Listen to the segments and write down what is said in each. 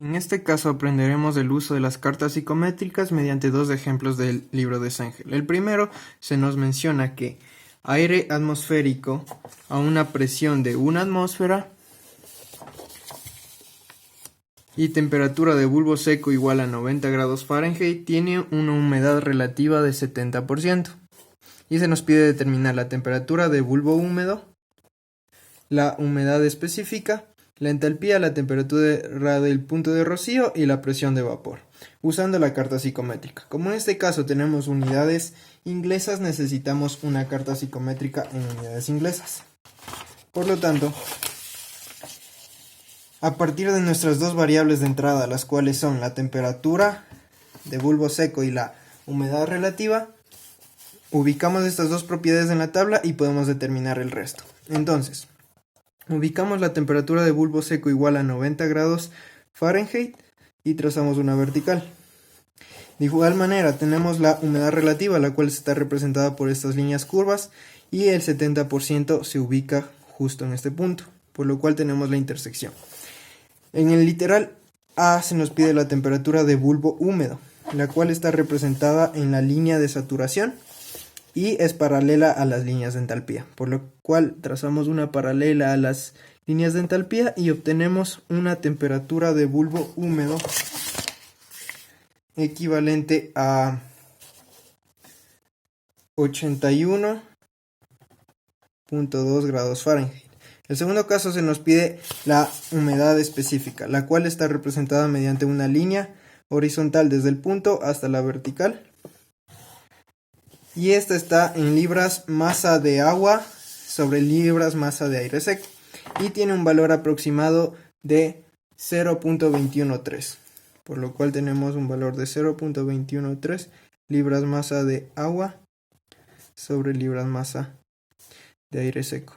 En este caso aprenderemos el uso de las cartas psicométricas mediante dos ejemplos del libro de Sángel. El primero se nos menciona que aire atmosférico a una presión de 1 atmósfera y temperatura de bulbo seco igual a 90 grados Fahrenheit tiene una humedad relativa de 70%. Y se nos pide determinar la temperatura de bulbo húmedo, la humedad específica, la entalpía, la temperatura del punto de rocío y la presión de vapor, usando la carta psicométrica. Como en este caso tenemos unidades inglesas, necesitamos una carta psicométrica en unidades inglesas. Por lo tanto, a partir de nuestras dos variables de entrada, las cuales son la temperatura de bulbo seco y la humedad relativa, ubicamos estas dos propiedades en la tabla y podemos determinar el resto. Entonces, ubicamos la temperatura de bulbo seco igual a 90 grados Fahrenheit y trazamos una vertical. De igual manera tenemos la humedad relativa, la cual está representada por estas líneas curvas, y el 70% se ubica justo en este punto, por lo cual tenemos la intersección. En el literal A se nos pide la temperatura de bulbo húmedo, la cual está representada en la línea de saturación y es paralela a las líneas de entalpía, por lo cual trazamos una paralela a las líneas de entalpía y obtenemos una temperatura de bulbo húmedo equivalente a 81.2 grados Fahrenheit. El segundo caso se nos pide la humedad específica, la cual está representada mediante una línea horizontal desde el punto hasta la vertical. Y esta está en libras masa de agua sobre libras masa de aire seco. Y tiene un valor aproximado de 0.213. Por lo cual tenemos un valor de 0.213 libras masa de agua sobre libras masa de aire seco.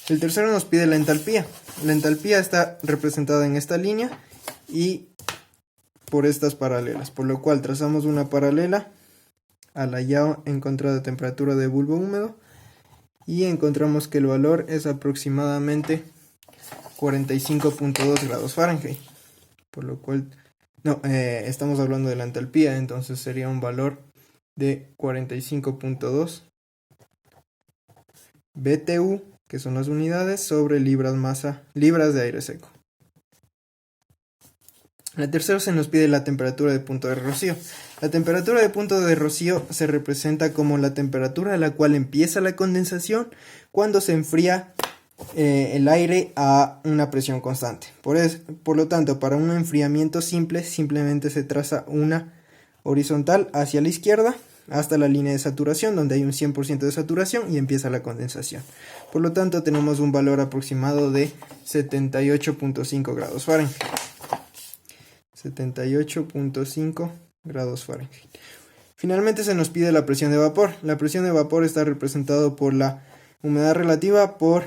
El tercero nos pide la entalpía. La entalpía está representada en esta línea y por estas paralelas. Por lo cual trazamos una paralela a la ya encontrada temperatura de bulbo húmedo y encontramos que el valor es aproximadamente 45.2 grados Fahrenheit, por lo cual estamos hablando de la entalpía, entonces sería un valor de 45.2 BTU, que son las unidades, sobre libras de aire seco. La tercera se nos pide la temperatura de punto de rocío. La temperatura de punto de rocío se representa como la temperatura a la cual empieza la condensación cuando se enfría el aire a una presión constante. Por lo tanto, para un enfriamiento simple, simplemente se traza una horizontal hacia la izquierda hasta la línea de saturación, donde hay un 100% de saturación y empieza la condensación. Por lo tanto, tenemos un valor aproximado de 78.5 grados Fahrenheit. 78.5 grados Fahrenheit. Finalmente se nos pide la presión de vapor. La presión de vapor está representada por la humedad relativa por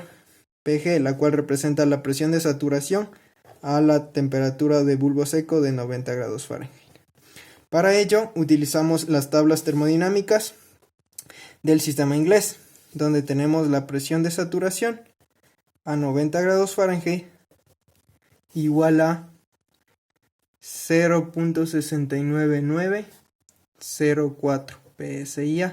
Pg, la cual representa la presión de saturación a la temperatura de bulbo seco de 90 grados Fahrenheit. Para ello utilizamos las tablas termodinámicas del sistema inglés, donde tenemos la presión de saturación a 90 grados Fahrenheit igual a 0.69904 PSI.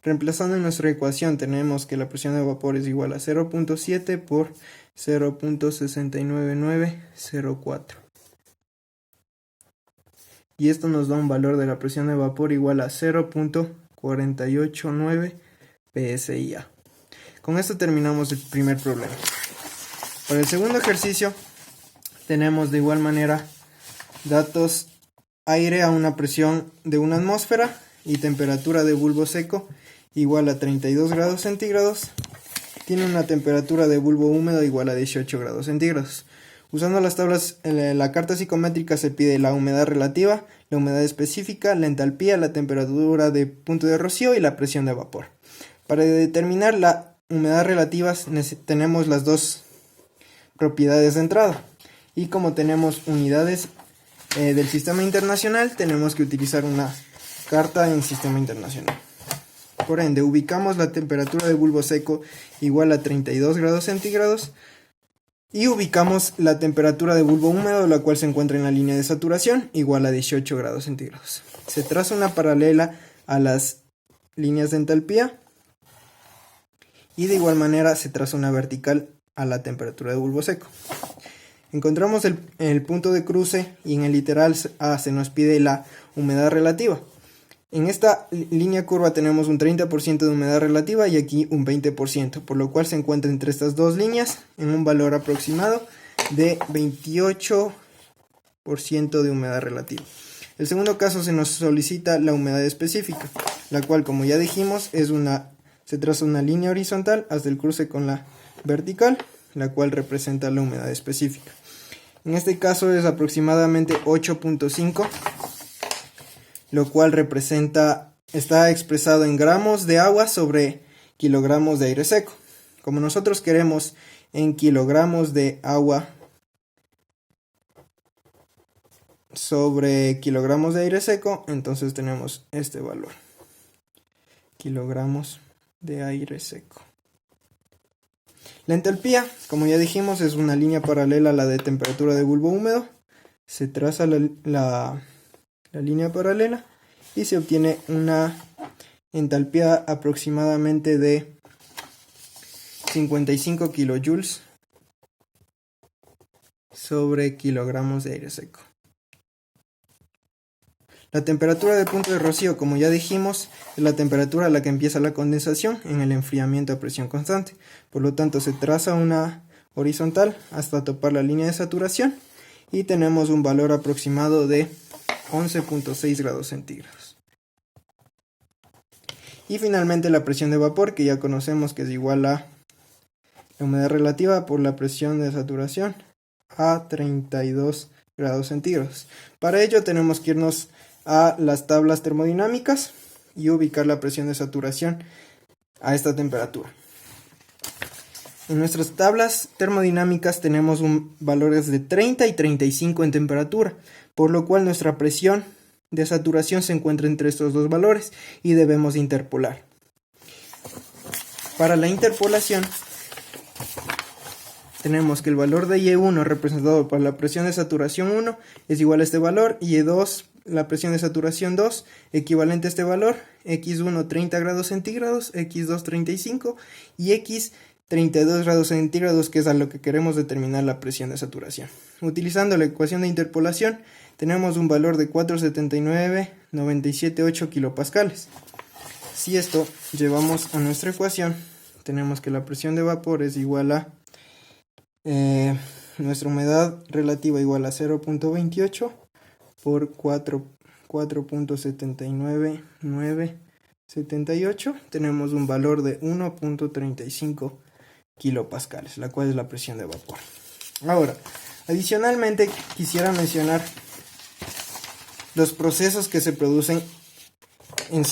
Reemplazando en nuestra ecuación tenemos que la presión de vapor es igual a 0.7 por 0.69904. Y esto nos da un valor de la presión de vapor igual a 0.489 PSI. Con esto terminamos el primer problema. Para el segundo ejercicio tenemos de igual manera datos: aire a una presión de 1 atmósfera y temperatura de bulbo seco igual a 32 grados centígrados. Tiene una temperatura de bulbo húmedo igual a 18 grados centígrados. Usando las tablas, la carta psicométrica se pide la humedad relativa, la humedad específica, la entalpía, la temperatura de punto de rocío y la presión de vapor. Para determinar la humedad relativa tenemos las dos propiedades de entrada. Y como tenemos unidades del sistema internacional, tenemos que utilizar una carta en sistema internacional. Por ende, ubicamos la temperatura de bulbo seco igual a 32 grados centígrados Y ubicamos la temperatura de bulbo húmedo, la cual se encuentra en la línea de saturación, igual a 18 grados centígrados. Se traza una paralela a las líneas de entalpía y de igual manera se traza una vertical a la temperatura de bulbo seco. Encontramos el punto de cruce y en el literal A se nos pide la humedad relativa. En esta línea curva tenemos un 30% de humedad relativa y aquí un 20%, por lo cual se encuentra entre estas dos líneas en un valor aproximado de 28% de humedad relativa. El segundo caso se nos solicita la humedad específica, la cual, como ya dijimos, se traza una línea horizontal hasta el cruce con la vertical, la cual representa la humedad específica. En este caso es aproximadamente 8.5, lo cual está expresado en gramos de agua sobre kilogramos de aire seco. Como nosotros queremos en kilogramos de agua sobre kilogramos de aire seco, entonces tenemos este valor, kilogramos de aire seco. La entalpía, como ya dijimos, es una línea paralela a la de temperatura de bulbo húmedo. Se traza la línea paralela y se obtiene una entalpía aproximadamente de 55 kilojoules sobre kilogramos de aire seco. La temperatura del punto de rocío, como ya dijimos, es la temperatura a la que empieza la condensación en el enfriamiento a presión constante. Por lo tanto, se traza una horizontal hasta topar la línea de saturación y tenemos un valor aproximado de 11.6 grados centígrados. Y finalmente la presión de vapor, que ya conocemos que es igual a la humedad relativa por la presión de saturación a 32 grados centígrados. Para ello tenemos que irnos a las tablas termodinámicas y ubicar la presión de saturación a esta temperatura. En nuestras tablas termodinámicas tenemos valores de 30 y 35 en temperatura, por lo cual nuestra presión de saturación se encuentra entre estos dos valores y debemos interpolar. Para la interpolación tenemos que el valor de Y1 representado por la presión de saturación 1 es igual a este valor, y Y2, la presión de saturación 2, equivalente a este valor, X1 30 grados centígrados, X2 35 y X 32 grados centígrados, que es a lo que queremos determinar la presión de saturación. Utilizando la ecuación de interpolación tenemos un valor de 479,978 kilopascales. Si esto llevamos a nuestra ecuación, tenemos que la presión de vapor es igual a nuestra humedad relativa igual a 0.28 por 4.79978, tenemos un valor de 1.35 kilopascales, la cual es la presión de vapor. Ahora, adicionalmente quisiera mencionar los procesos que se producen en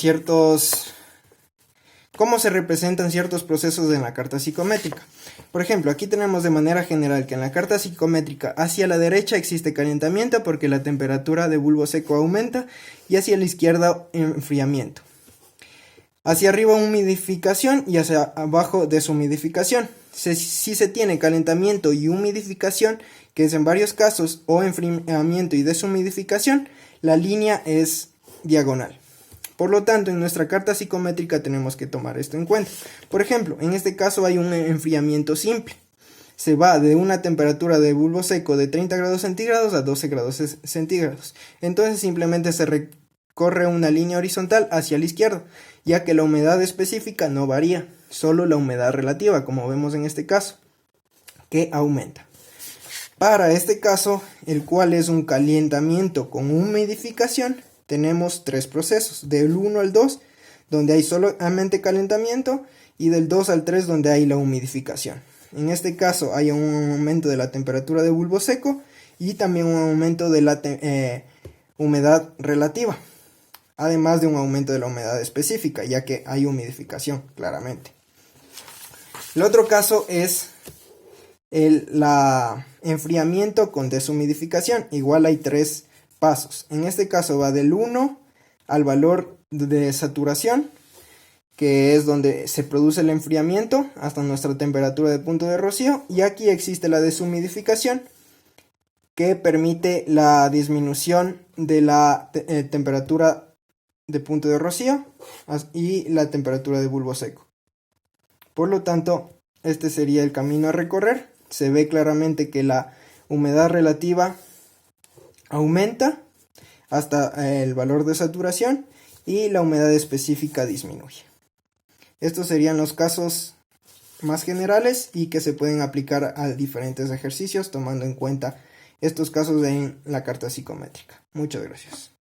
cómo se representan ciertos procesos en la carta psicométrica. Por ejemplo, aquí tenemos de manera general que en la carta psicométrica hacia la derecha existe calentamiento porque la temperatura de bulbo seco aumenta, y hacia la izquierda enfriamiento. Hacia arriba humidificación y hacia abajo deshumidificación. Si se tiene calentamiento y humidificación, que es en varios casos, o enfriamiento y deshumidificación, la línea es diagonal. Por lo tanto, en nuestra carta psicométrica tenemos que tomar esto en cuenta. Por ejemplo, en este caso hay un enfriamiento simple. Se va de una temperatura de bulbo seco de 30 grados centígrados a 12 grados centígrados. Entonces simplemente se recorre una línea horizontal hacia la izquierda, ya que la humedad específica no varía, solo la humedad relativa, como vemos en este caso, que aumenta. Para este caso, el cual es un calentamiento con humidificación, tenemos tres procesos, del 1 al 2, donde hay solamente calentamiento, y del 2 al 3, donde hay la humidificación. En este caso hay un aumento de la temperatura de bulbo seco y también un aumento de la humedad relativa, además de un aumento de la humedad específica, ya que hay humidificación, claramente. El otro caso es el enfriamiento con deshumidificación. Igual hay tres pasos. En este caso va del 1 al valor de saturación, que es donde se produce el enfriamiento hasta nuestra temperatura de punto de rocío, y aquí existe la deshumidificación, que permite la disminución de la temperatura de punto de rocío y la temperatura de bulbo seco. Por lo tanto, este sería el camino a recorrer. Se ve claramente que la humedad relativa aumenta hasta el valor de saturación y la humedad específica disminuye. Estos serían los casos más generales y que se pueden aplicar a diferentes ejercicios tomando en cuenta estos casos en la carta psicométrica. Muchas gracias.